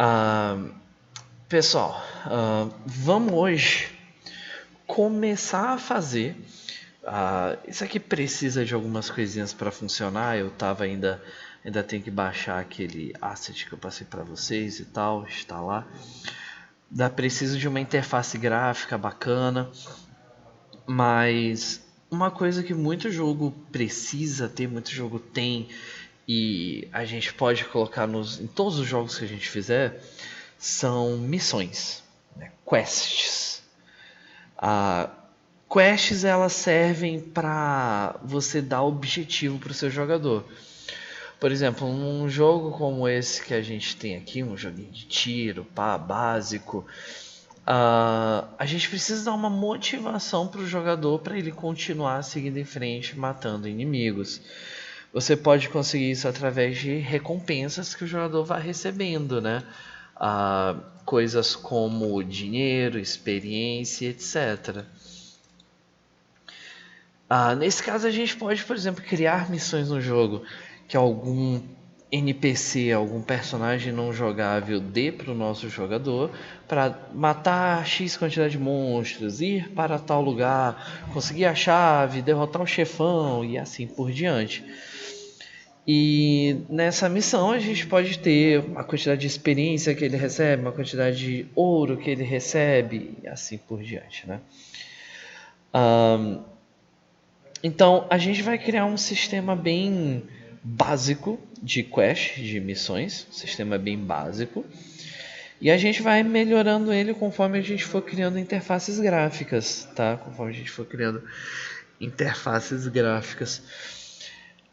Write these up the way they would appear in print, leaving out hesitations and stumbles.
Ah, pessoal, vamos hoje começar a fazer. Isso aqui precisa de algumas coisinhas para funcionar. Eu tava ainda tenho que baixar aquele asset que eu passei para vocês e tal, instalar. Preciso de uma interface gráfica bacana, mas uma coisa que muito jogo precisa ter, muito jogo tem, e a gente pode colocar em todos os jogos que a gente fizer, são missões, né? Quests. Ah, quests elas servem para você dar objetivo para o seu jogador. Por exemplo, num jogo como esse que a gente tem aqui, um joguinho de tiro, básico, a gente precisa dar uma motivação para o jogador para ele continuar seguindo em frente, matando inimigos. Você pode conseguir isso através de recompensas que o jogador vai recebendo, né? Coisas como dinheiro, experiência, etc. Nesse caso, a gente pode, por exemplo, criar missões no jogo que algum NPC, algum personagem não jogável dê para o nosso jogador para matar X quantidade de monstros, ir para tal lugar, conseguir a chave, derrotar o chefão e assim por diante. E nessa missão a gente pode ter a quantidade de experiência que ele recebe, uma quantidade de ouro que ele recebe e assim por diante, né? Então a gente vai criar um sistema bem básico de quest, de missões, um sistema bem básico. E a gente vai melhorando ele conforme a gente for criando interfaces gráficas, tá? Conforme a gente for criando interfaces gráficas.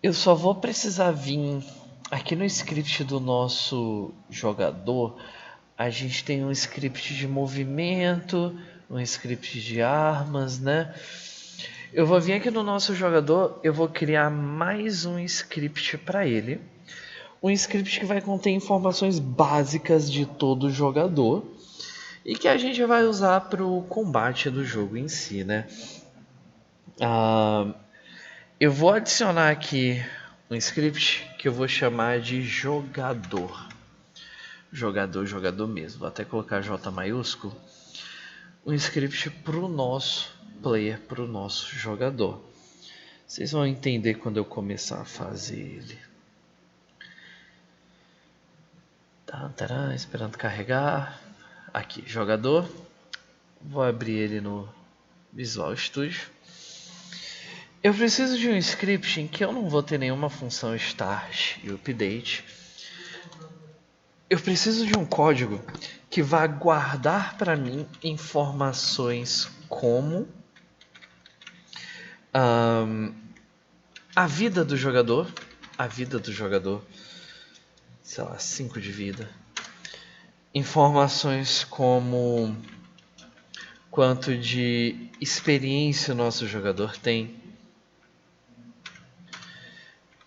Eu só vou precisar vir aqui no script do nosso jogador. A gente tem um script de movimento, um script de armas, né? Eu vou vir aqui no nosso jogador, eu vou criar mais um script para ele. Um script que vai conter informações básicas de todo jogador e que a gente vai usar para o combate do jogo em si, né? Eu vou adicionar aqui um script que eu vou chamar de jogador. Jogador mesmo. Vou até colocar J maiúsculo. Um script para o nosso player, para o nosso jogador. Vocês vão entender quando eu começar a fazer ele. Esperando carregar. Aqui, jogador. Vou abrir ele no Visual Studio. Eu preciso de um script em que eu não vou ter nenhuma função start e update. Eu preciso de um código que vá guardar para mim informações como a vida do jogador, sei lá, 5 de vida. Informações como quanto de experiência o nosso jogador tem.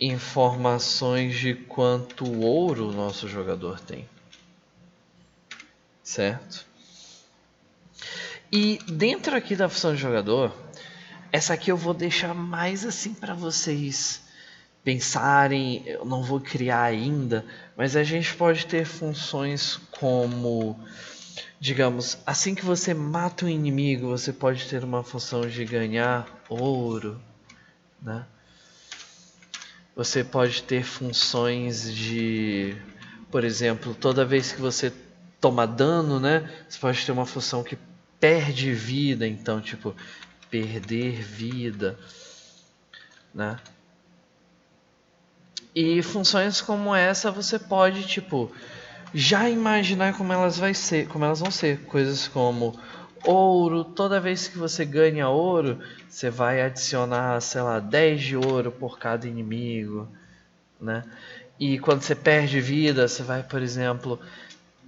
Informações de quanto ouro o nosso jogador tem. Certo? E dentro aqui da função de jogador, essa aqui eu vou deixar mais assim para vocês pensarem. Eu não vou criar ainda, mas a gente pode ter funções como, digamos, assim que você mata um inimigo, você pode ter uma função de ganhar ouro, né? Você pode ter funções de, por exemplo, toda vez que você toma dano, né? Você pode ter uma função que perde vida, então, tipo, perder vida, né? E funções como essa você pode, tipo, já imaginar como elas vão ser, coisas como ouro. Toda vez que você ganha ouro, você vai adicionar, sei lá, 10 de ouro por cada inimigo, né? E quando você perde vida, você vai, por exemplo,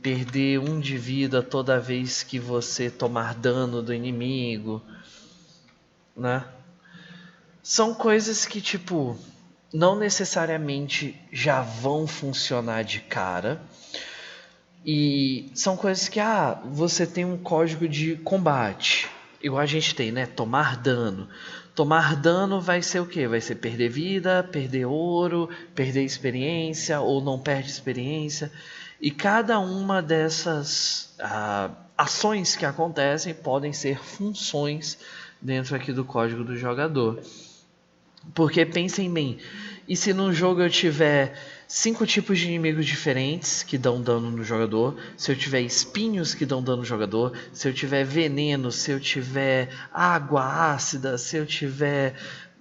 perder 1 de vida toda vez que você tomar dano do inimigo, né? São coisas que, tipo, não necessariamente já vão funcionar de cara. E são coisas que, você tem um código de combate. Igual a gente tem, né? Tomar dano. Tomar dano vai ser o quê? Vai ser perder vida, perder ouro, perder experiência ou não perde experiência. E cada uma dessas ações que acontecem podem ser funções dentro aqui do código do jogador. Porque pensem bem, e se num jogo eu tiver 5 tipos de inimigos diferentes que dão dano no jogador, se eu tiver espinhos que dão dano no jogador, se eu tiver veneno, se eu tiver água ácida, se eu tiver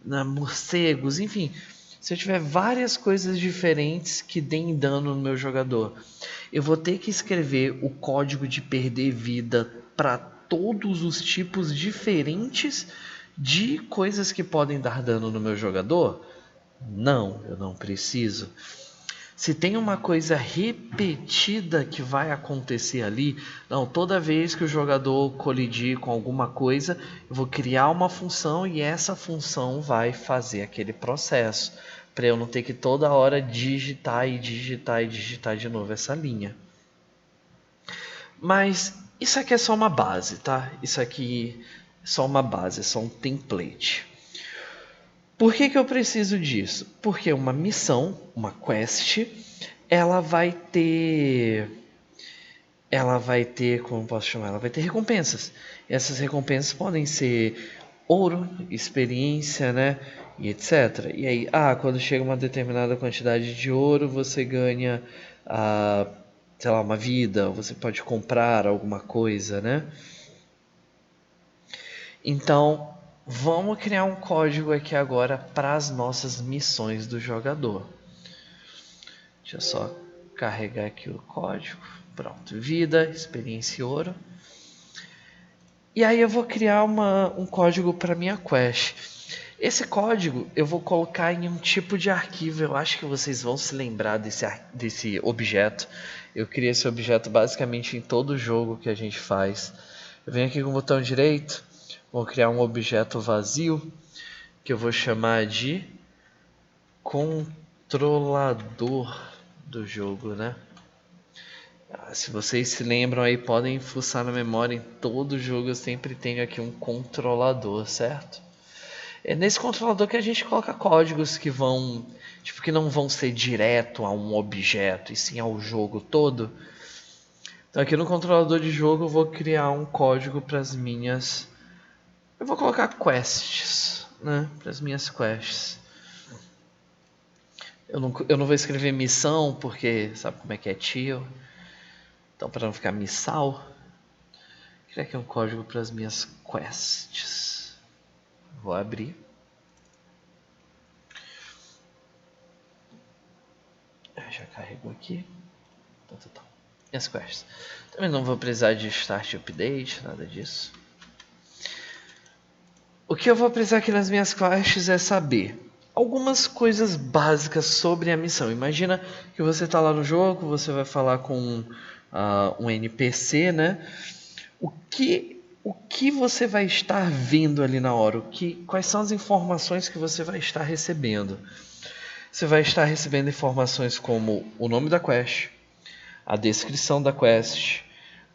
morcegos, enfim, se eu tiver várias coisas diferentes que deem dano no meu jogador, eu vou ter que escrever o código de perder vida para todos os tipos diferentes de coisas que podem dar dano no meu jogador? Não, eu não preciso. Se tem uma coisa repetida que vai acontecer ali, não, toda vez que o jogador colidir com alguma coisa, eu vou criar uma função e essa função vai fazer aquele processo, para eu não ter que toda hora digitar e digitar e digitar de novo essa linha. Mas isso aqui é só uma base, tá? Isso aqui é só uma base, é só um template. Por que eu preciso disso? Porque uma missão, uma quest, ela vai ter, como posso chamar? Ela vai ter recompensas. E essas recompensas podem ser ouro, experiência, né? E etc. E aí, quando chega uma determinada quantidade de ouro, você ganha, sei lá, uma vida. Você pode comprar alguma coisa, né? Então, vamos criar um código aqui agora para as nossas missões do jogador. Deixa eu só carregar aqui o código. Pronto, vida, experiência e ouro. E aí eu vou criar um código para minha quest. Esse código eu vou colocar em um tipo de arquivo. Eu acho que vocês vão se lembrar desse objeto. Eu criei esse objeto basicamente em todo jogo que a gente faz. Eu venho aqui com o botão direito. Vou criar um objeto vazio que eu vou chamar de controlador do jogo, né? Se vocês se lembram aí, podem fuçar na memória. Em todo jogo eu sempre tenho aqui um controlador, certo? É nesse controlador que a gente coloca códigos que vão, que não vão ser direto a um objeto, e sim ao jogo todo. Então aqui no controlador de jogo eu vou criar um código para as minhas. Eu vou colocar quests, né? Para as minhas quests. Eu não vou escrever missão, porque sabe como é que é tio. Então, para não ficar missal, vou criar aqui um código para as minhas quests. Vou abrir. Já carregou aqui. Então. Minhas quests. Também não vou precisar de start update, nada disso. O que eu vou precisar aqui nas minhas quests é saber algumas coisas básicas sobre a missão. Imagina que você está lá no jogo, você vai falar com um NPC, né? O que você vai estar vendo ali na hora? Quais são as informações que você vai estar recebendo? Você vai estar recebendo informações como o nome da quest, a descrição da quest,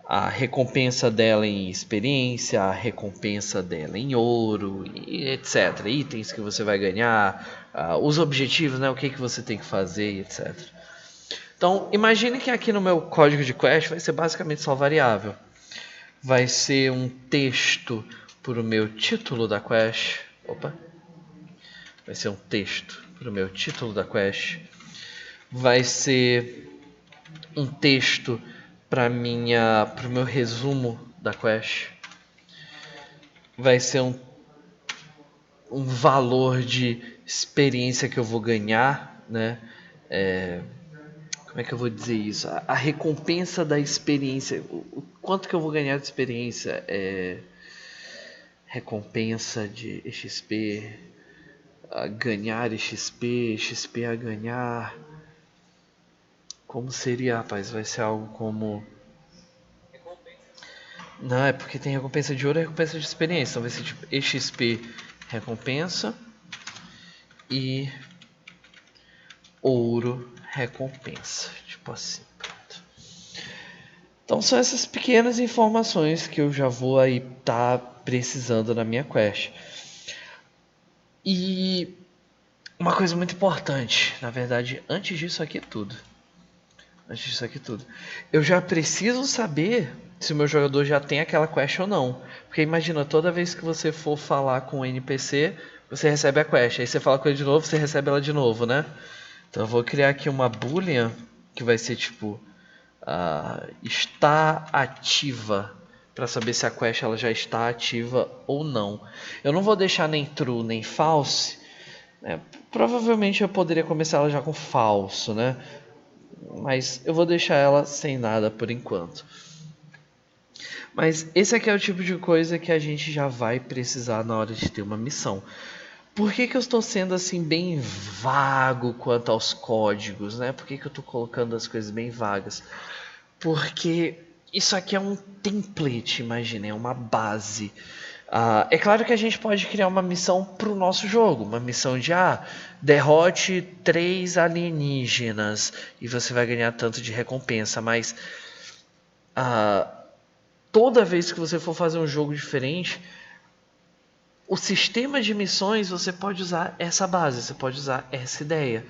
a recompensa dela em experiência, a recompensa dela em ouro, etc. Itens que você vai ganhar, os objetivos, né? O que você tem que fazer, etc. Então, imagine que aqui no meu código de quest vai ser basicamente só variável. Vai ser um texto para o meu título da quest. Vai ser um texto para o meu título da quest. Vai ser um texto para o meu resumo da quest. Vai ser um valor de experiência que eu vou ganhar, né? Como é que eu vou dizer isso? A recompensa da experiência. O quanto que eu vou ganhar de experiência? Recompensa de XP, a ganhar XP, XP a ganhar. Como seria, rapaz? Vai ser algo como... Não, é porque tem recompensa de ouro e recompensa de experiência. Então vai ser tipo XP recompensa e ouro recompensa. Tipo assim, pronto. Então são essas pequenas informações que eu já vou aí estar precisando na minha quest. E uma coisa muito importante, na verdade, antes disso aqui tudo, eu já preciso saber se o meu jogador já tem aquela quest ou não. Porque imagina, toda vez que você for falar com o NPC, você recebe a quest. Aí você fala com ele de novo, você recebe ela de novo, né? Então eu vou criar aqui uma boolean que vai ser tipo está ativa, para saber se a quest ela já está ativa ou não. Eu não vou deixar nem true nem false. Provavelmente eu poderia começar ela já com falso, né? Mas eu vou deixar ela sem nada por enquanto. Mas esse aqui é o tipo de coisa que a gente já vai precisar na hora de ter uma missão. Por que eu estou sendo assim bem vago quanto aos códigos, né? Por que eu estou colocando as coisas bem vagas? Porque isso aqui é um template, imagine, é uma base. É claro que a gente pode criar uma missão para o nosso jogo, uma missão de derrote 3 alienígenas e você vai ganhar tanto de recompensa, mas toda vez que você for fazer um jogo diferente, o sistema de missões você pode usar essa base, você pode usar essa ideia,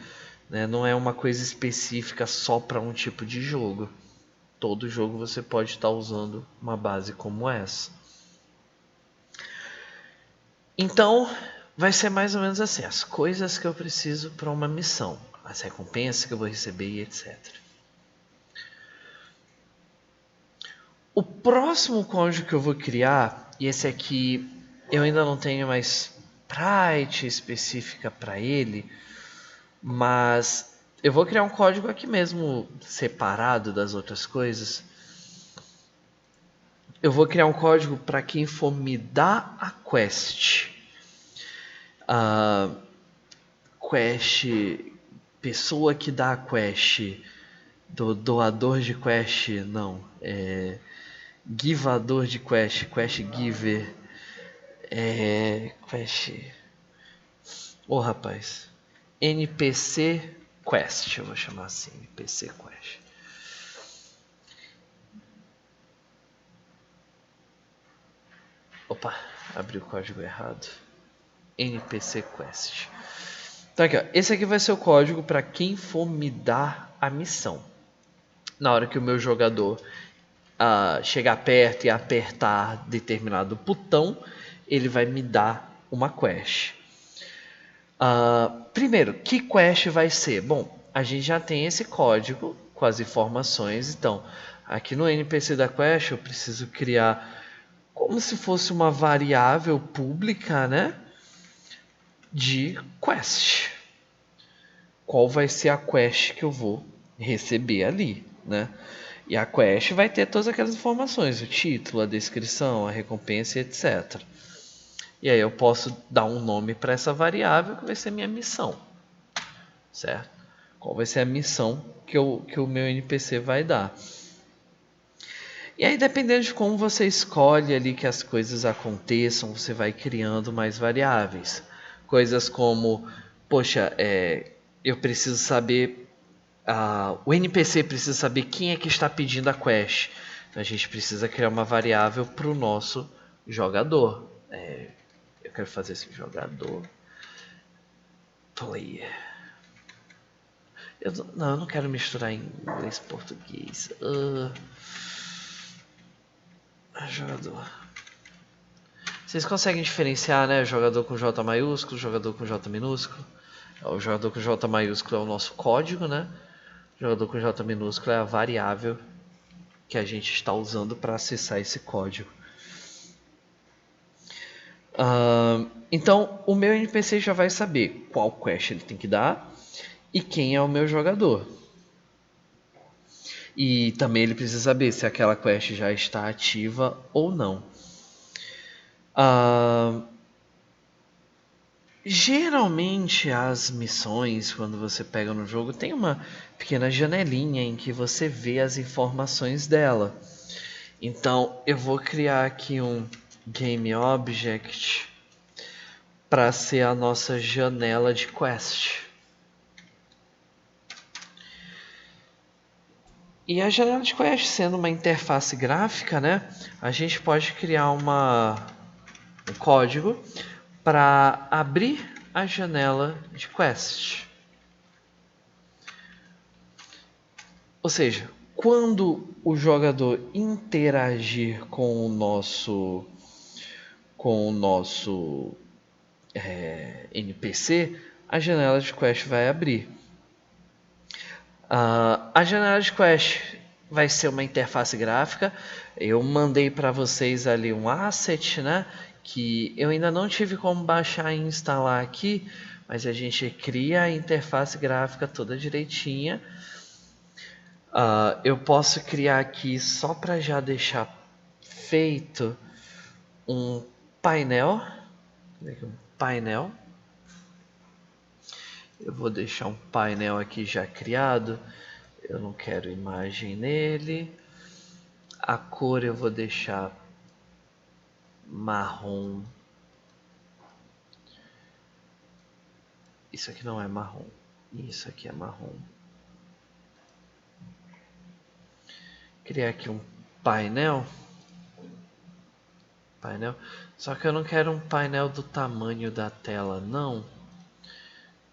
né? Não é uma coisa específica só para um tipo de jogo. Todo jogo você pode estar usando uma base como essa. Então, vai ser mais ou menos assim, as coisas que eu preciso para uma missão, as recompensas que eu vou receber e etc. O próximo código que eu vou criar, e esse aqui eu ainda não tenho mais sprite específica para ele, mas eu vou criar um código aqui mesmo separado das outras coisas. Eu vou criar um código para quem for me dar a quest. Quest, pessoa que dá a quest, doador de quest, não, givador de quest, quest giver, quest, rapaz, NPC quest, eu vou chamar assim, NPC quest. Opa, abri o código errado. NPC quest. Então aqui, ó, esse aqui vai ser o código para quem for me dar a missão. Na hora que o meu jogador chegar perto e apertar determinado botão, ele vai me dar uma quest. Primeiro, que quest vai ser? Bom, a gente já tem esse código com as informações. Então, aqui no NPC da quest eu preciso criar como se fosse uma variável pública, né? De quest. Qual vai ser a quest que eu vou receber ali, né? E a quest vai ter todas aquelas informações, o título, a descrição, a recompensa, etc. E aí eu posso dar um nome para essa variável que vai ser minha missão, certo? Qual vai ser a missão que o meu NPC vai dar? E aí, dependendo de como você escolhe ali que as coisas aconteçam, você vai criando mais variáveis. Coisas como, poxa, eu preciso saber, o NPC precisa saber quem é que está pedindo a quest. Então a gente precisa criar uma variável para o nosso jogador. Eu quero fazer esse jogador player. Eu não quero misturar inglês e português. Jogador. Vocês conseguem diferenciar, né? Jogador com J maiúsculo, jogador com J minúsculo. O jogador com J maiúsculo é o nosso código, né? O jogador com J minúsculo é a variável que a gente está usando para acessar esse código. Então, o meu NPC já vai saber qual quest ele tem que dar e quem é o meu jogador. E também ele precisa saber se aquela quest já está ativa ou não. Geralmente as missões, quando você pega no jogo, tem uma pequena janelinha em que você vê as informações dela. Então eu vou criar aqui um GameObject para ser a nossa janela de quest. E a janela de quest sendo uma interface gráfica, né? A gente pode criar um código para abrir a janela de quest. Ou seja, quando o jogador interagir com o nosso NPC, a janela de quest vai abrir. A janela de quest vai ser uma interface gráfica. Eu mandei para vocês ali um asset, né? Que eu ainda não tive como baixar e instalar aqui, mas a gente cria a interface gráfica toda direitinha. Eu posso criar aqui só para já deixar feito um painel. Eu vou deixar um painel aqui já criado. Eu não quero imagem nele. A cor eu vou deixar marrom. Isso aqui não é marrom. Isso aqui é marrom. Criar aqui um painel. Só que eu não quero um painel do tamanho da tela, não.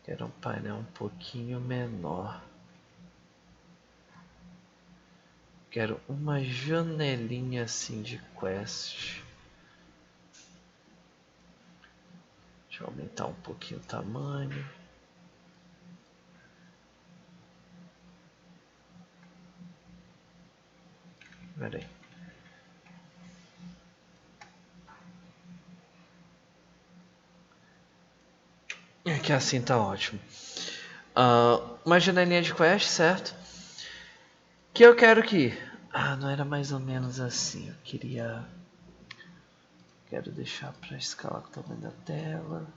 Quero um painel um pouquinho menor. Quero uma janelinha assim de quest. Deixa eu aumentar um pouquinho o tamanho. Espera aí. Aqui assim tá ótimo. Uma janelinha de quest, certo? Que eu quero que... não era mais ou menos assim. Eu queria... Quero deixar para escalar com o tamanho da tela.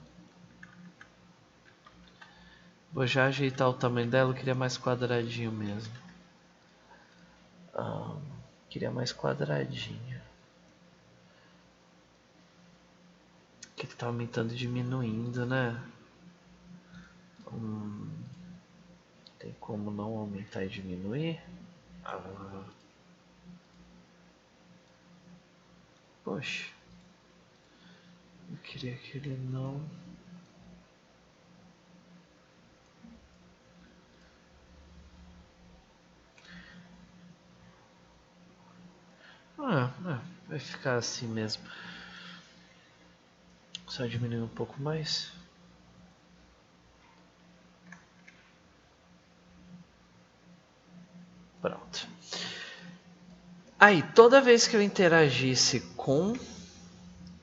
Vou já ajeitar o tamanho dela. Eu queria mais quadradinho mesmo. Queria mais quadradinho. Que tá aumentando e diminuindo, né? Tem como não aumentar e diminuir? Poxa. Eu queria que ele não... vai ficar assim mesmo. Só diminuir um pouco mais. Pronto. Aí, toda vez que eu interagisse com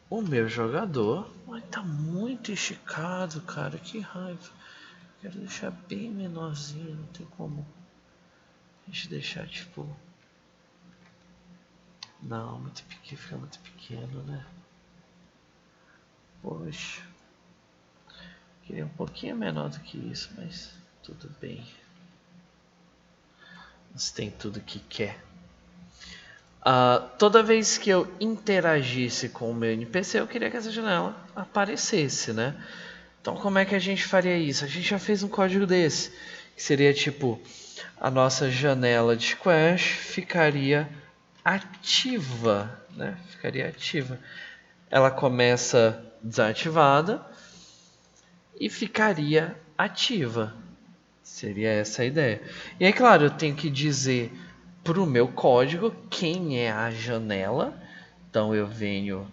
o meu jogador... tá muito esticado, cara. Que raiva. Quero deixar bem menorzinho. Não tem como a gente deixar tipo... Não, muito pequeno. Fica muito pequeno, né? Poxa. Queria um pouquinho menor do que isso, mas tudo bem. Você tem tudo que quer. Toda vez que eu interagisse com o meu NPC, eu queria que essa janela aparecesse, né? Então, como é que a gente faria isso? A gente já fez um código desse, que seria tipo, a nossa janela de quest ficaria ativa, né? Ficaria ativa. Ela começa desativada e ficaria ativa. Seria essa a ideia. E aí, claro, eu tenho que dizer para o meu código quem é a janela. Então eu venho,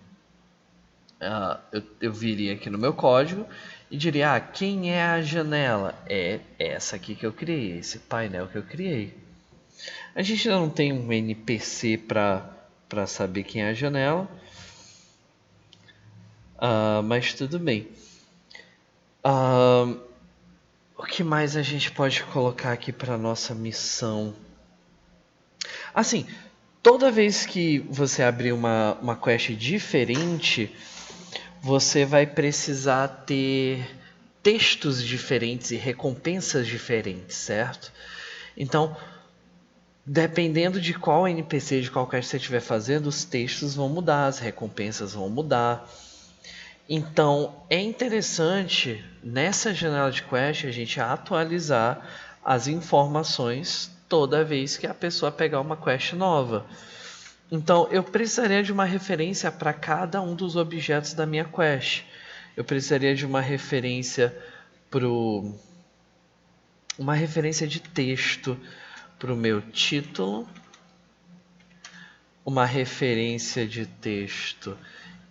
eu viria aqui no meu código e diria, quem é a janela? É essa aqui que eu criei, esse painel que eu criei. A gente ainda não tem um NPC para saber quem é a janela, mas tudo bem. O que mais a gente pode colocar aqui para nossa missão? Assim, toda vez que você abrir uma quest diferente, você vai precisar ter textos diferentes e recompensas diferentes, certo? Então, dependendo de qual NPC, de qual quest você estiver fazendo, os textos vão mudar, as recompensas vão mudar. Então, é interessante nessa janela de quest a gente atualizar as informações toda vez que a pessoa pegar uma quest nova. Então, eu precisaria de uma referência para cada um dos objetos da minha quest. eu precisaria de uma referência uma referência de texto para o meu título, uma referência de texto.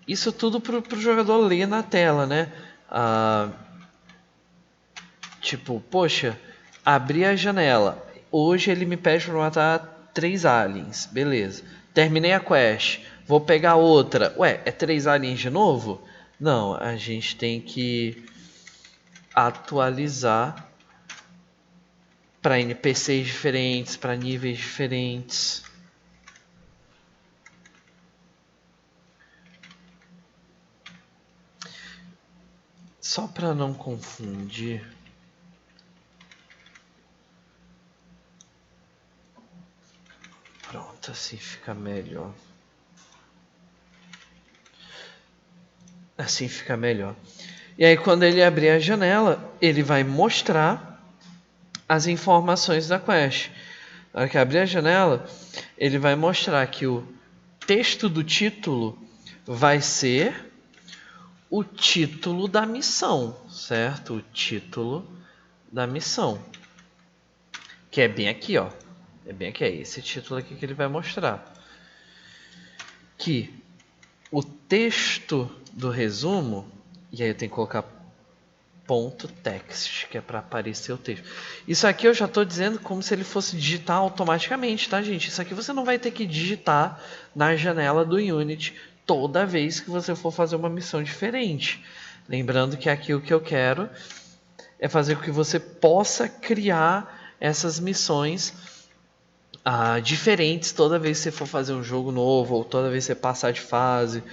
Isso tudo para o jogador ler na tela, né? Tipo, poxa, abri a janela. Hoje ele me pede para matar 3 aliens. Beleza. Terminei a quest. Vou pegar outra. Ué, é 3 aliens de novo? Não, a gente tem que atualizar para NPCs diferentes, para níveis diferentes. Só para não confundir. Pronto, assim fica melhor. Assim fica melhor. E aí quando ele abrir a janela, ele vai mostrar as informações da quest. Na hora que abrir a janela, ele vai mostrar que o texto do título vai ser o título da missão, certo? O título da missão. Que é bem aqui, ó. É bem aqui, é esse título aqui que ele vai mostrar. Que o texto do resumo, e aí eu tenho que colocar ponto text, que é para aparecer o texto. Isso aqui eu já estou dizendo como se ele fosse digitar automaticamente, tá, gente? Isso aqui você não vai ter que digitar na janela do Unity toda vez que você for fazer uma missão diferente. Lembrando que aqui o que eu quero é fazer com que você possa criar essas missões diferentes toda vez que você for fazer um jogo novo, ou toda vez que você passar de fase,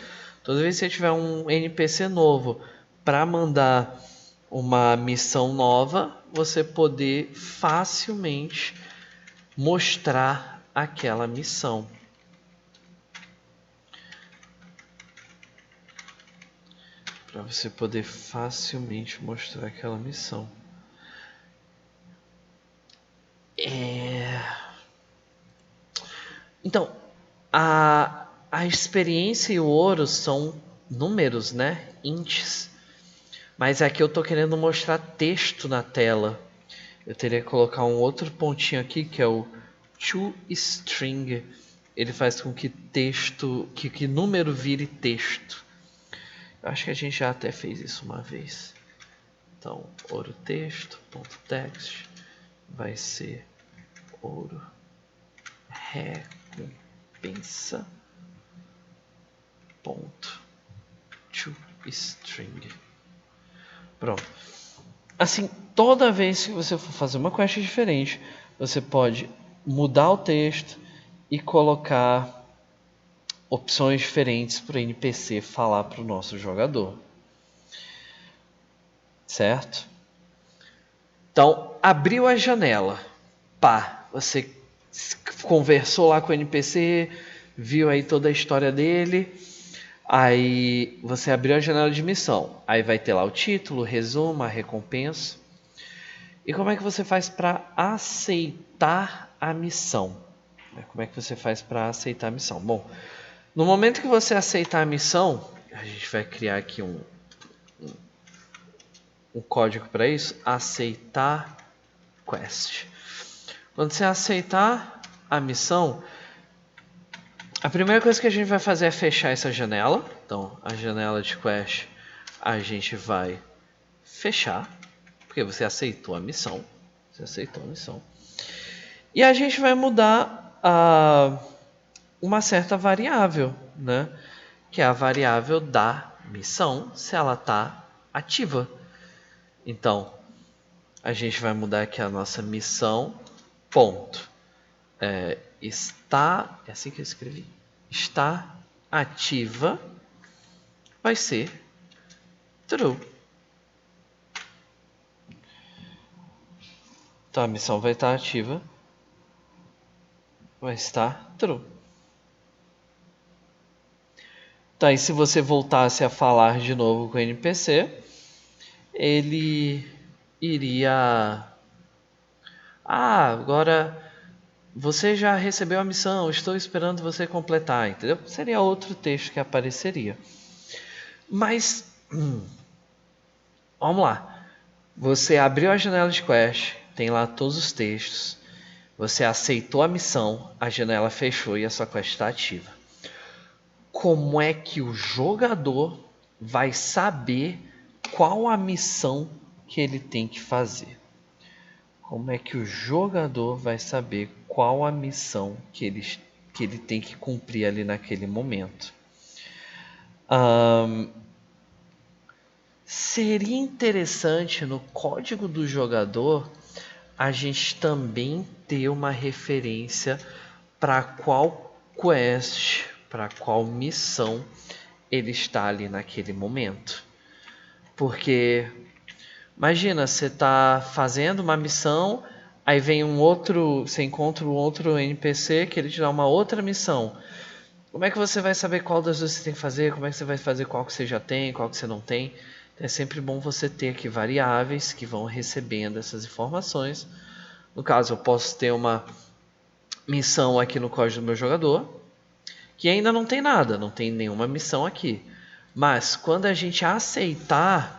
toda vez que você tiver um NPC novo para mandar uma missão nova, você poder facilmente mostrar aquela missão. Para você poder facilmente mostrar aquela missão. Então, a experiência e o ouro são números, né? Ints. Mas aqui eu tô querendo mostrar texto na tela. Eu teria que colocar um outro pontinho aqui, que é o toString. Ele faz com que texto, que número vire texto. Eu acho que a gente já até fez isso uma vez. Então, ouro texto.text vai ser ouro recompensa ponto toString. Pronto. Assim, toda vez que você for fazer uma quest diferente, você pode mudar o texto e colocar opções diferentes para o NPC falar para o nosso jogador. Certo? Então, abriu a janela. Pá, você conversou lá com o NPC, viu aí toda a história dele. Aí você abriu a janela de missão. Aí vai ter lá o título, o resumo, a recompensa. E como é que você faz para aceitar a missão? Como é que você faz para aceitar a missão? Bom, no momento que você aceitar a missão, a gente vai criar aqui um código para isso. Aceitar quest. Quando você aceitar a missão, a primeira coisa que a gente vai fazer é fechar essa janela. Então, a janela de quest a gente vai fechar, porque você aceitou a missão. Você aceitou a missão. E a gente vai mudar uma certa variável, né? Que é a variável da missão, se ela está ativa. Então, a gente vai mudar aqui a nossa missão, ponto. Está, é assim que eu escrevi, está ativa, vai ser true. Então a missão vai estar ativa, vai estar true. Então aí se você voltasse a falar de novo com o NPC, ele iria... agora você já recebeu a missão, estou esperando você completar, entendeu? Seria outro texto que apareceria. Mas vamos lá. Você abriu a janela de quest, tem lá todos os textos. Você aceitou a missão, a janela fechou e a sua quest está ativa. Como é que o jogador vai saber qual a missão que ele tem que fazer? Como é que o jogador vai saber qual a missão que ele tem que cumprir ali naquele momento? Seria interessante no código do jogador a gente também ter uma referência para qual quest, para qual missão ele está ali naquele momento. Porque imagina, você está fazendo uma missão, aí vem você encontra um outro NPC que ele te dá uma outra missão. Como é que você vai saber qual das duas você tem que fazer? Como é que você vai fazer qual que você já tem, qual que você não tem? É sempre bom você ter aqui variáveis que vão recebendo essas informações. No caso, eu posso ter uma missão aqui no código do meu jogador, que ainda não tem nada, não tem nenhuma missão aqui. Mas quando a gente aceitar,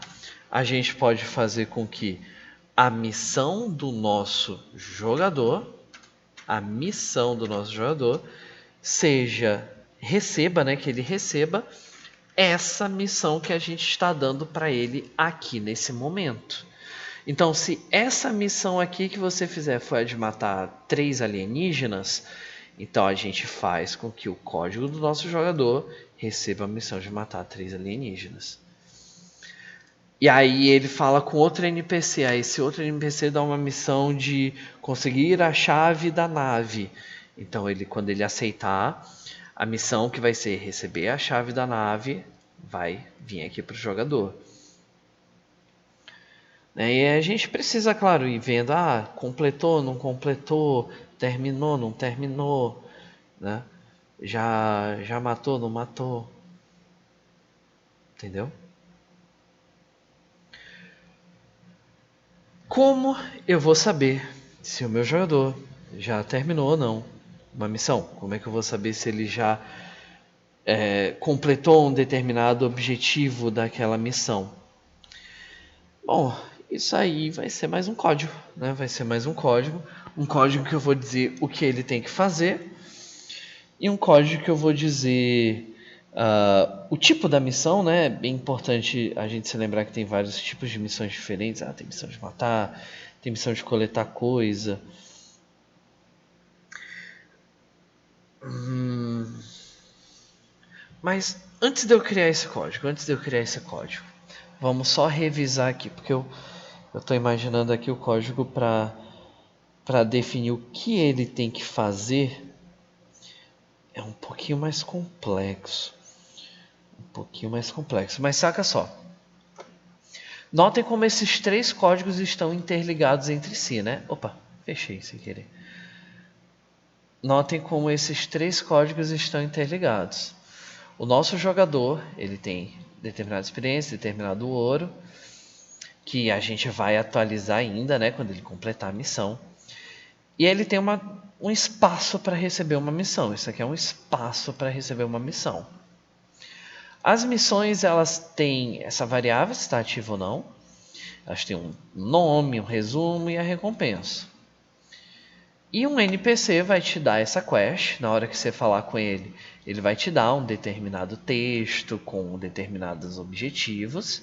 a gente pode fazer com que a missão do nosso jogador, receba, né, que ele receba essa missão que a gente está dando para ele aqui nesse momento. Então, se essa missão aqui que você fizer for a de matar 3 alienígenas, então a gente faz com que o código do nosso jogador receba a missão de matar 3 alienígenas. E aí ele fala com outro NPC, aí esse outro NPC dá uma missão de conseguir a chave da nave. Então quando ele aceitar, a missão que vai ser receber a chave da nave vai vir aqui para o jogador. E a gente precisa, claro, ir vendo, completou, não completou, terminou, não terminou, né? Já matou, não matou. Entendeu? Como eu vou saber se o meu jogador já terminou ou não uma missão? Como é que eu vou saber se ele já completou um determinado objetivo daquela missão? Bom, isso aí vai ser mais um código, né? Vai ser mais um código que eu vou dizer o que ele tem que fazer e um código que eu vou dizer o tipo da missão, né? É bem importante a gente se lembrar que tem vários tipos de missões diferentes. Tem missão de matar, tem missão de coletar coisa. Mas antes de eu criar esse código, vamos só revisar aqui, porque eu estou imaginando aqui o código para definir o que ele tem que fazer. É um pouquinho mais complexo. Mas saca só. Notem como esses 3 códigos estão interligados entre si, né? Opa, fechei sem querer. Notem como esses 3 códigos estão interligados. O nosso jogador, ele tem determinada experiência, determinado ouro, que a gente vai atualizar ainda, né, quando ele completar a missão. E ele tem um espaço para receber uma missão. Isso aqui é um espaço para receber uma missão. As missões, elas têm essa variável, se está ativa ou não. Elas têm um nome, um resumo e a recompensa. E um NPC vai te dar essa quest. Na hora que você falar com ele, ele vai te dar um determinado texto com determinados objetivos.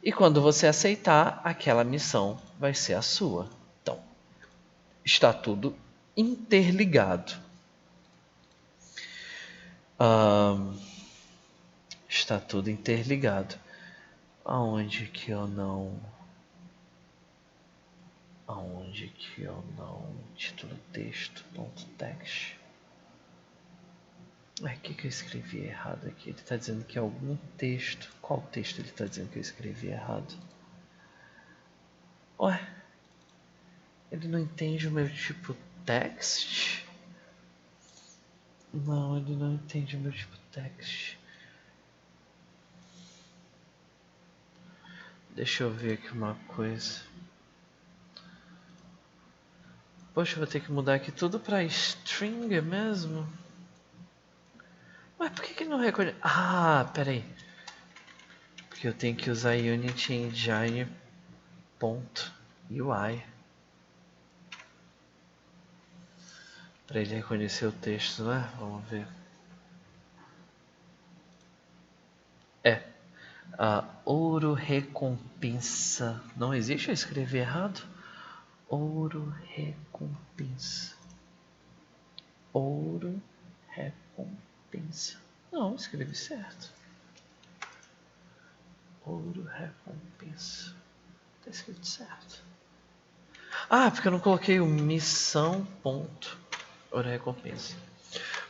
E quando você aceitar, aquela missão vai ser a sua. Então, está tudo interligado. Está tudo interligado. Aonde que eu não... Título texto, ponto text. O que eu escrevi errado aqui? Ele está dizendo que é algum texto. Qual texto ele está dizendo que eu escrevi errado? Ué? Ele não entende o meu tipo text? Não, ele não entende o meu tipo text. Deixa eu ver aqui uma coisa. Poxa, eu vou ter que mudar aqui tudo para string mesmo? Mas por que ele não reconhece? Peraí. Por que eu tenho que usar Unity Engine.ui. Para ele reconhecer o texto, né? Vamos ver. Ouro recompensa. Não existe? Eu escrevi errado. Ouro recompensa. Ouro recompensa. Não, escrevi certo. Ouro recompensa. Tá escrito certo. Porque eu não coloquei o missão ponto. Ouro recompensa.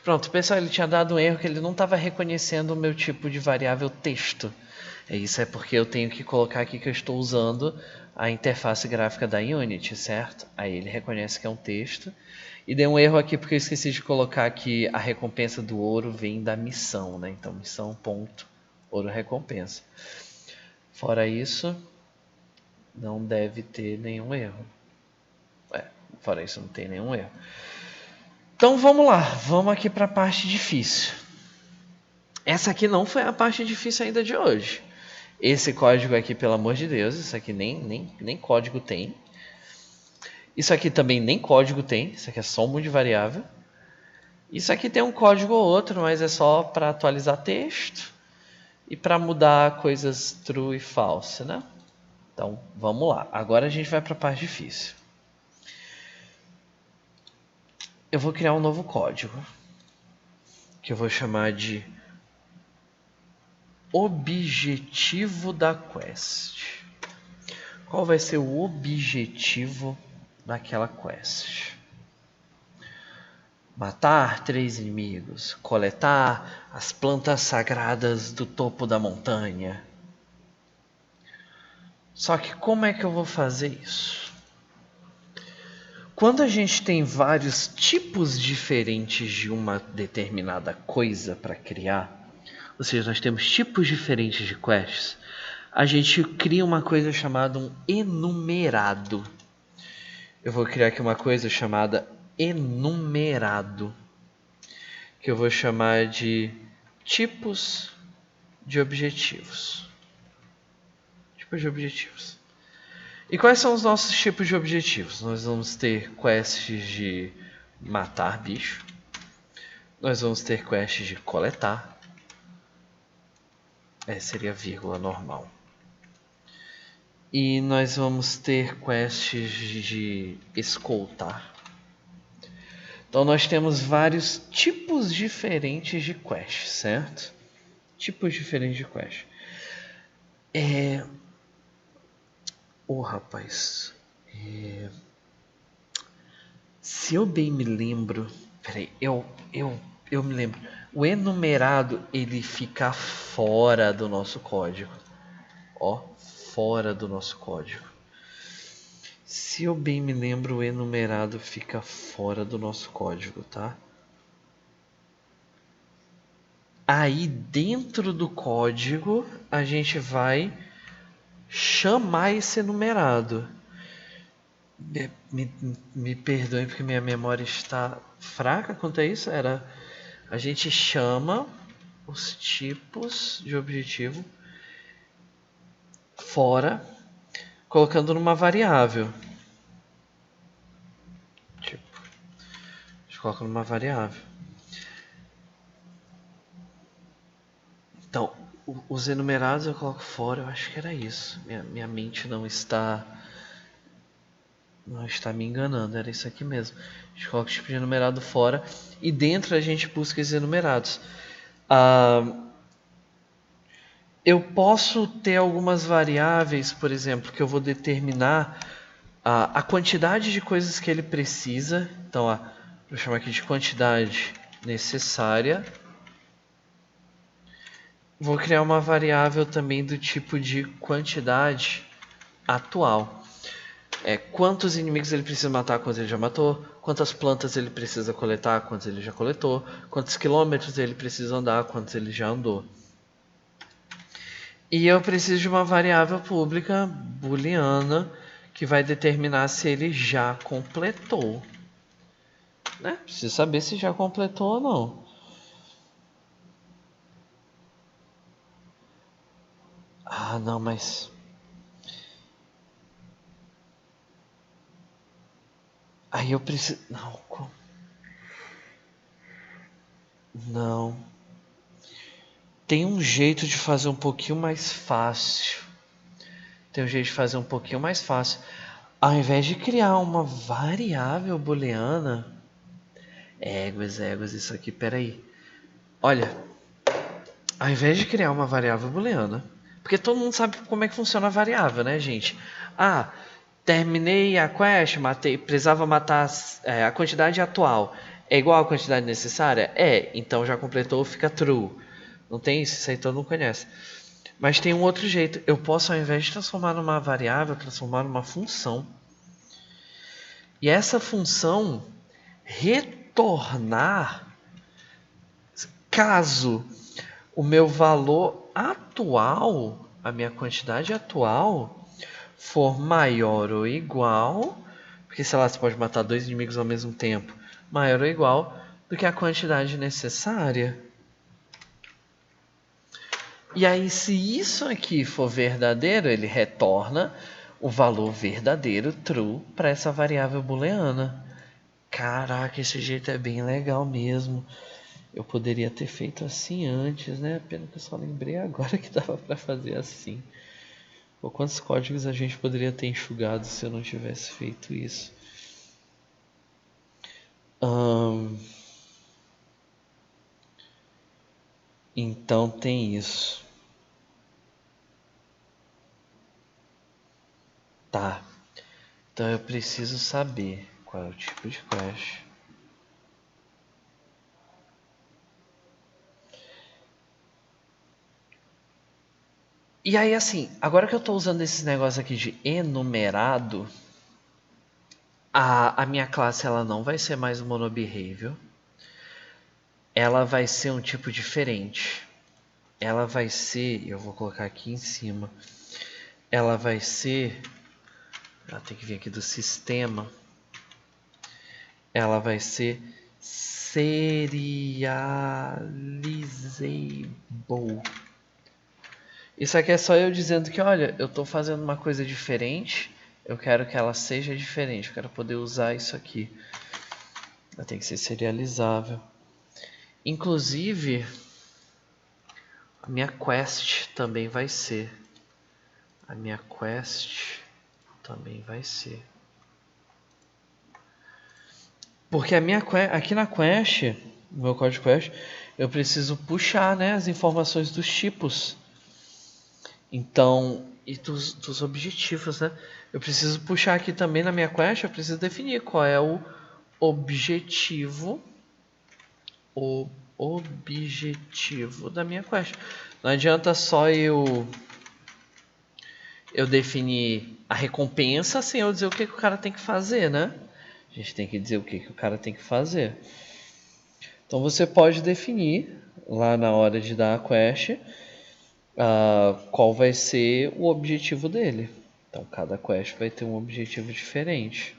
Pronto, pessoal, ele tinha dado um erro que ele não estava reconhecendo o meu tipo de variável texto. Isso é porque eu tenho que colocar aqui que eu estou usando a interface gráfica da Unity, certo? Aí ele reconhece que é um texto. E deu um erro aqui porque eu esqueci de colocar que a recompensa do ouro vem da missão, né? Então, missão ponto ouro recompensa. Fora isso, não deve ter nenhum erro. Fora isso, não tem nenhum erro. Então vamos lá, vamos aqui para a parte difícil. Essa aqui não foi a parte difícil ainda de hoje. Esse código aqui, pelo amor de Deus, isso aqui nem código tem. Isso aqui também nem código tem, isso aqui é só um monte de variável. Isso aqui tem um código ou outro, mas é só para atualizar texto e para mudar coisas true e false, né? Então vamos lá, agora a gente vai para a parte difícil. Eu vou criar um novo código que eu vou chamar de objetivo da quest. Qual vai ser o objetivo daquela quest? Matar 3 inimigos, coletar as plantas sagradas do topo da montanha. Só que como é que eu vou fazer isso? Quando a gente tem vários tipos diferentes de uma determinada coisa para criar, ou seja, nós temos tipos diferentes de quests, a gente cria uma coisa chamada um enumerado. Eu vou criar aqui uma coisa chamada enumerado, que eu vou chamar de tipos de objetivos. Tipos de objetivos. E quais são os nossos tipos de objetivos? Nós vamos ter quests de matar bicho. Nós vamos ter quests de coletar. Seria vírgula normal. E nós vamos ter quests de escoltar. Então nós temos vários tipos diferentes de quest, certo? Tipos diferentes de quest. Rapaz. Se eu bem me lembro... Peraí, eu me lembro. O enumerado, ele fica fora do nosso código. Fora do nosso código. Se eu bem me lembro, o enumerado fica fora do nosso código, tá? Aí dentro do código a gente vai chamar esse enumerado. Me perdoem porque minha memória está fraca quanto a isso. A gente chama os tipos de objetivo fora, colocando numa variável. A gente coloca numa variável. Então, os enumerados eu coloco fora, eu acho que era isso. Minha mente não está me enganando, era isso aqui mesmo. A gente coloca o tipo de enumerado fora e dentro a gente busca esses enumerados. Eu posso ter algumas variáveis, por exemplo, que eu vou determinar a quantidade de coisas que ele precisa. Então, vou chamar aqui de quantidade necessária. Vou criar uma variável também do tipo de quantidade atual. Quantos inimigos ele precisa matar, quantos ele já matou, quantas plantas ele precisa coletar, quantos ele já coletou, quantos quilômetros ele precisa andar, quantos ele já andou. E eu preciso de uma variável pública booleana que vai determinar se ele já completou. Né? Preciso saber se já completou ou não. Ah, não, mas... Aí eu preciso... Não, não. Tem um jeito de fazer um pouquinho mais fácil. Tem um jeito de fazer um pouquinho mais fácil. Ao invés de criar uma variável booleana... Éguas, isso aqui, peraí. Olha, ao invés de criar uma variável booleana... Porque todo mundo sabe como é que funciona a variável, né, gente? Ah, terminei a quest, precisava matar a quantidade atual. É igual à quantidade necessária? É, então já completou, fica true. Não tem isso, isso aí todo mundo conhece. Mas tem um outro jeito. Eu posso, ao invés de transformar numa variável, transformar numa função. E essa função retornar caso o meu valor atual, a minha quantidade atual, for maior ou igual, porque sei lá, você pode matar dois inimigos ao mesmo tempo, maior ou igual do que a quantidade necessária. E aí, se isso aqui for verdadeiro, ele retorna o valor verdadeiro, true, para essa variável booleana. Caraca, esse jeito é bem legal mesmo. Eu poderia ter feito assim antes, né? Pena que eu só lembrei agora que dava para fazer assim. Pô, quantos códigos a gente poderia ter enxugado se eu não tivesse feito isso? Então tem isso. Tá. Então eu preciso saber qual é o tipo de quest. E aí assim, agora que eu estou usando esses negócios aqui de enumerado, a minha classe ela não vai ser mais monobehavior. Ela vai ser um tipo diferente. Ela vai ser, eu vou colocar aqui em cima. Ela vai ser, ela tem que vir aqui do sistema. Ela vai ser serializable. Isso aqui é só eu dizendo que, olha, eu estou fazendo uma coisa diferente, eu quero que ela seja diferente, eu quero poder usar isso aqui. Ela tem que ser serializável. Inclusive, a minha quest também vai ser. A minha quest também vai ser. Porque a minha aqui na quest, no meu código quest, eu preciso puxar, né, as informações dos tipos. Então, e dos objetivos, né? Eu preciso puxar aqui também na minha quest, eu preciso definir qual é o objetivo, o objetivo da minha quest. Não adianta só eu definir a recompensa sem eu dizer o que o cara tem que fazer, né? A gente tem que dizer o que o cara tem que fazer. Então você pode definir lá na hora de dar a quest qual vai ser o objetivo dele. Então cada quest vai ter um objetivo diferente.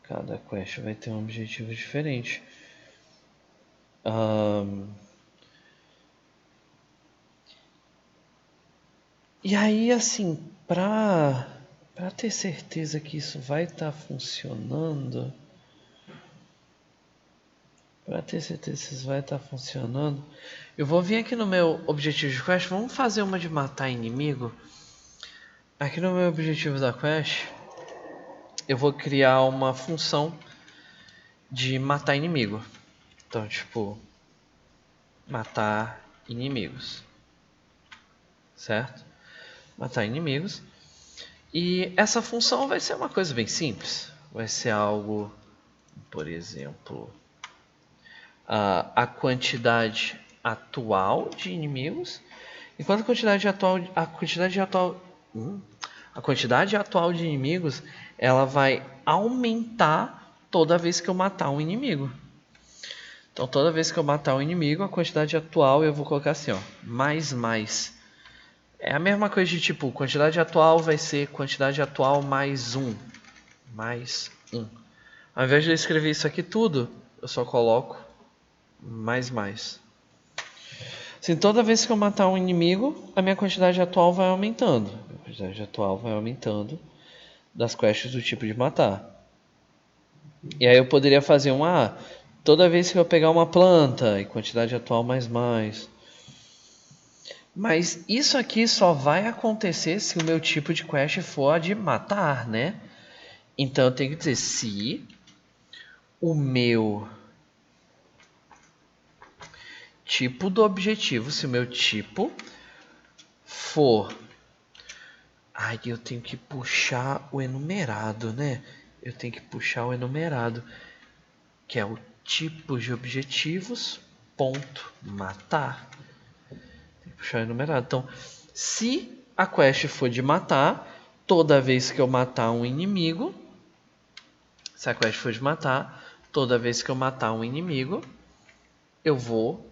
Cada quest vai ter um objetivo diferente. E aí, assim, pra ter certeza que isso vai estar funcionando, eu vou vir aqui no meu objetivo de quest. Vamos fazer uma de matar inimigo. Aqui no meu objetivo da quest, eu vou criar uma função de matar inimigo. Então, tipo, matar inimigos, certo? Matar inimigos. E essa função vai ser uma coisa bem simples. Vai ser algo, por exemplo, a quantidade atual de inimigos. Enquanto a quantidade atual de inimigos, ela vai aumentar toda vez que eu matar um inimigo. Então toda vez que eu matar um inimigo, a quantidade atual eu vou colocar assim, ó, mais. É a mesma coisa de tipo, quantidade atual vai ser quantidade atual mais 1. Mais 1. Ao invés de eu escrever isso aqui tudo, eu só coloco mais. Se toda vez que eu matar um inimigo, a minha quantidade atual vai aumentando. A minha quantidade atual vai aumentando das quests do tipo de matar. E aí eu poderia fazer toda vez que eu pegar uma planta, e quantidade atual mais. Mas isso aqui só vai acontecer se o meu tipo de quest for a de matar, né? Então eu tenho que dizer, se o meu tipo do objetivo, se o meu tipo for... Ai, eu tenho que puxar o enumerado, né? Eu tenho que puxar o enumerado, que é o tipo de objetivos, ponto, matar. Tem que puxar o enumerado. Então, se a quest for de matar, toda vez que eu matar um inimigo... Se a quest for de matar, toda vez que eu matar um inimigo, eu vou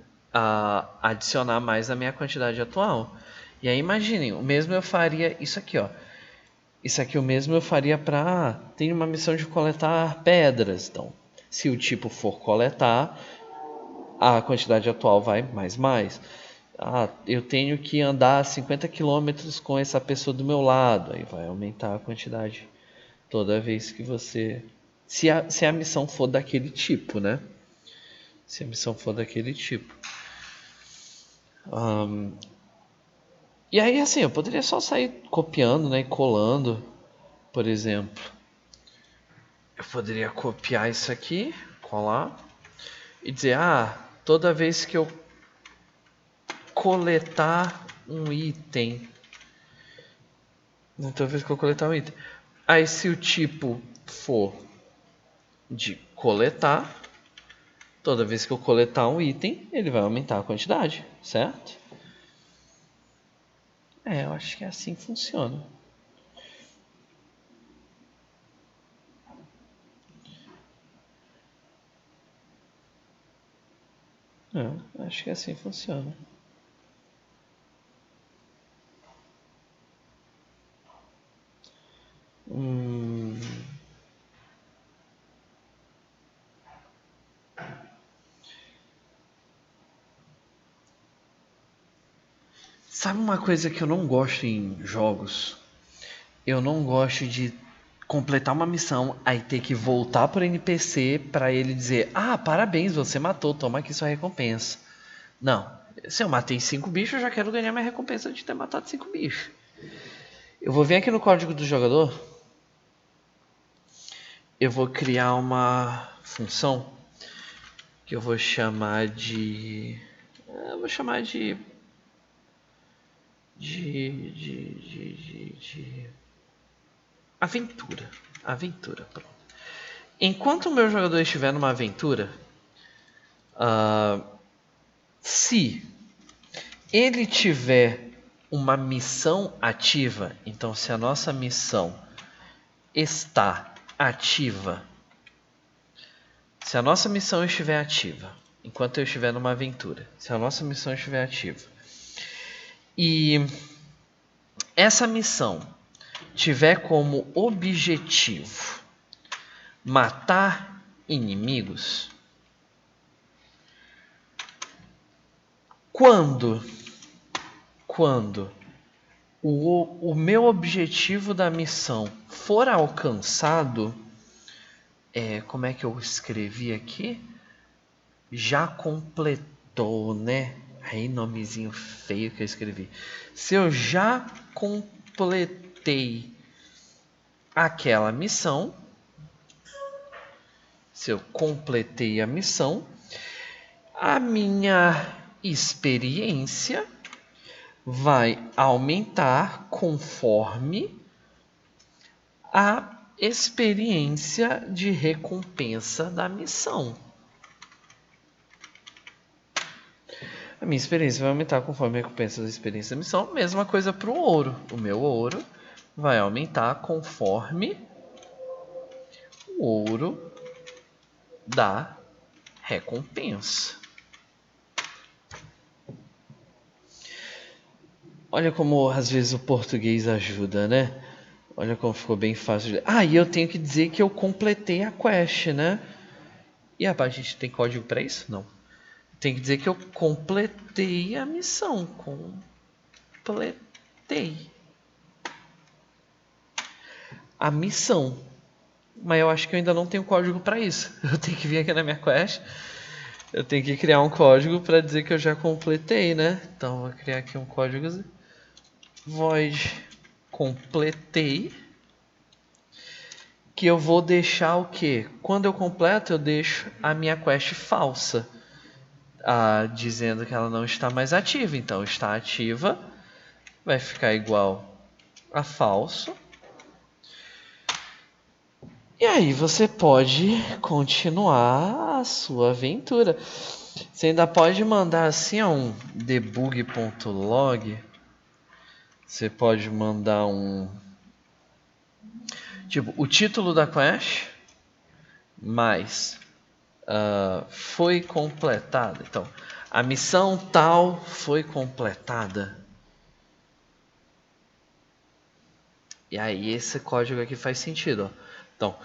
adicionar mais a minha quantidade atual. E aí imaginem, o mesmo eu faria isso aqui, ó. Isso aqui o mesmo eu faria para... Tem uma missão de coletar pedras. Então, se o tipo for coletar, a quantidade atual vai mais. Eu tenho que andar 50 km com essa pessoa do meu lado. Aí vai aumentar a quantidade toda vez que você... Se a missão for daquele tipo, né? Se a missão for daquele tipo. E aí, assim, eu poderia só sair copiando, né? E colando, por exemplo. Eu poderia copiar isso aqui, colar. E dizer, toda vez que eu coletar um item... Toda vez que eu coletar um item... Aí, se o tipo for de coletar... Toda vez que eu coletar um item, ele vai aumentar a quantidade, certo? Eu acho que é assim que funciona. Acho que é assim que funciona. Sabe uma coisa que eu não gosto em jogos? Eu não gosto de completar uma missão, aí ter que voltar pro NPC pra ele dizer: parabéns, você matou, toma aqui sua recompensa. Não, se eu matei 5 bichos, eu já quero ganhar minha recompensa de ter matado 5 bichos. Eu vou vir aqui no código do jogador. Eu vou criar uma função que eu vou chamar de... Eu vou chamar de aventura. Aventura, pronto. Enquanto o meu jogador estiver numa aventura, se ele tiver uma missão ativa, então se a nossa missão está ativa, se a nossa missão estiver ativa, enquanto eu estiver numa aventura, se a nossa missão estiver ativa, e essa missão tiver como objetivo matar inimigos, quando o meu objetivo da missão for alcançado, como é que eu escrevi aqui? Já completou, né? Aí, nomezinho feio que eu escrevi. Se eu já completei aquela missão, se eu completei a missão, a minha experiência vai aumentar conforme a experiência de recompensa da missão. A minha experiência vai aumentar conforme a recompensa da experiência da missão. Mesma coisa para o ouro. O meu ouro vai aumentar conforme o ouro da recompensa. Olha como às vezes o português ajuda, né? Olha como ficou bem fácil. E eu tenho que dizer que eu completei a quest, né? E a gente tem código para isso? Não. Tem que dizer que eu completei a missão. Completei a missão. Mas eu acho que eu ainda não tenho código para isso. Eu tenho que vir aqui na minha quest. Eu tenho que criar um código para dizer que eu já completei, né? Então vou criar aqui um código void completei, que eu vou deixar o que? Quando eu completo, eu deixo a minha quest falsa, dizendo que ela não está mais ativa. Então está ativa, vai ficar igual a falso. E aí você pode continuar a sua aventura. Você ainda pode mandar assim um debug.log. Você pode mandar tipo o título da quest mais foi completada. Então, a missão tal foi completada. E aí esse código aqui faz sentido. Ó. Então,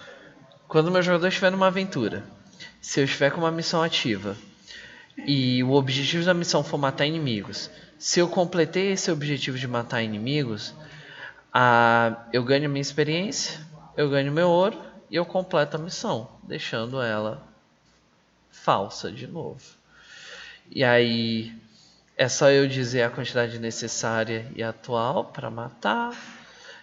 quando o meu jogador estiver numa aventura, se eu estiver com uma missão ativa e o objetivo da missão for matar inimigos, se eu completei esse objetivo de matar inimigos, eu ganho minha experiência, eu ganho meu ouro e eu completo a missão, deixando ela falsa de novo. E aí é só eu dizer a quantidade necessária e atual para matar.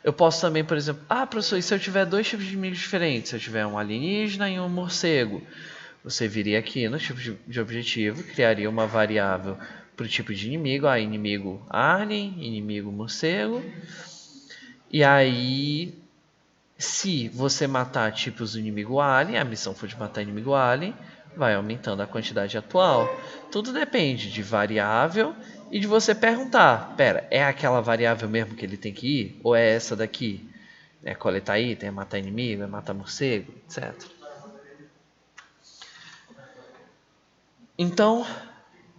Eu posso também, por exemplo, professor, e se eu tiver dois tipos de inimigos diferentes? Se eu tiver um alienígena e um morcego, você viria aqui no tipo de objetivo, criaria uma variável para o tipo de inimigo, inimigo alien, inimigo morcego. E aí, se você matar tipos do inimigo alien, a missão for de matar inimigo alien, vai aumentando a quantidade atual. Tudo depende de variável e de você perguntar, pera, é aquela variável mesmo que ele tem que ir? Ou é essa daqui? É coletar item, é matar inimigo, é matar morcego, etc. Então,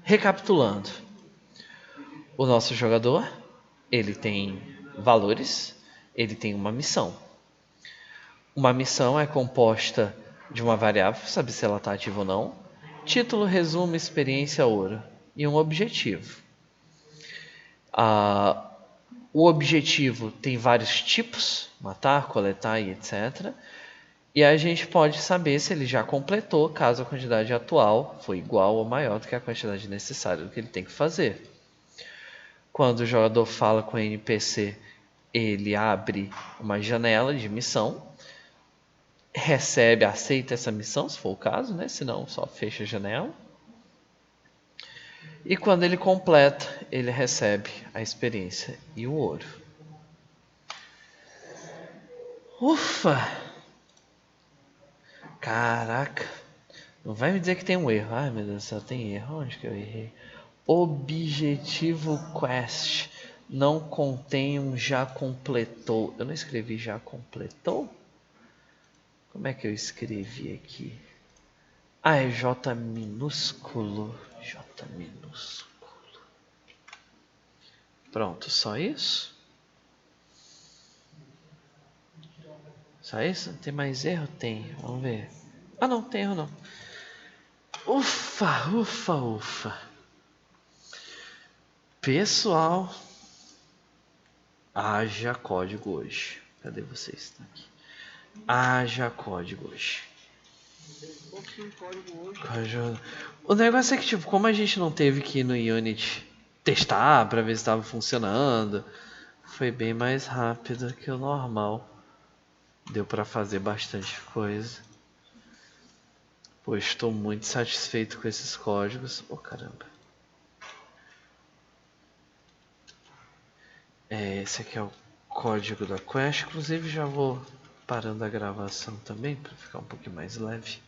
recapitulando. O nosso jogador, ele tem valores, ele tem uma missão. Uma missão é composta de uma variável, sabe se ela está ativa ou não, título, resumo, experiência, ouro e um objetivo. O objetivo tem vários tipos, matar, coletar e etc. E a gente pode saber se ele já completou, caso a quantidade atual foi igual ou maior do que a quantidade necessária do que ele tem que fazer. Quando o jogador fala com o NPC, ele abre uma janela de missão, recebe, aceita essa missão, se for o caso, né? Senão só fecha a janela. E quando ele completa, ele recebe a experiência e o ouro. Ufa! Caraca! Não vai me dizer que tem um erro. Ai meu Deus do céu, tem erro. Onde que eu errei? Objetivo Quest não contém um já completou. Eu não escrevi já completou? Como é que eu escrevi aqui? É J minúsculo. J minúsculo. Pronto, só isso? Só isso? Tem mais erro? Tem. Vamos ver. Não, tem erro não. Ufa, ufa, ufa. Pessoal, haja código hoje. Cadê vocês? Tá aqui. Haja código hoje. O negócio é que, tipo, como a gente não teve que ir no Unity testar pra ver se estava funcionando, foi bem mais rápido que o normal. Deu pra fazer bastante coisa. Pois estou muito satisfeito com esses códigos. Caramba. Esse aqui é o código da Quest. Inclusive já vou parando a gravação também para ficar um pouquinho mais leve.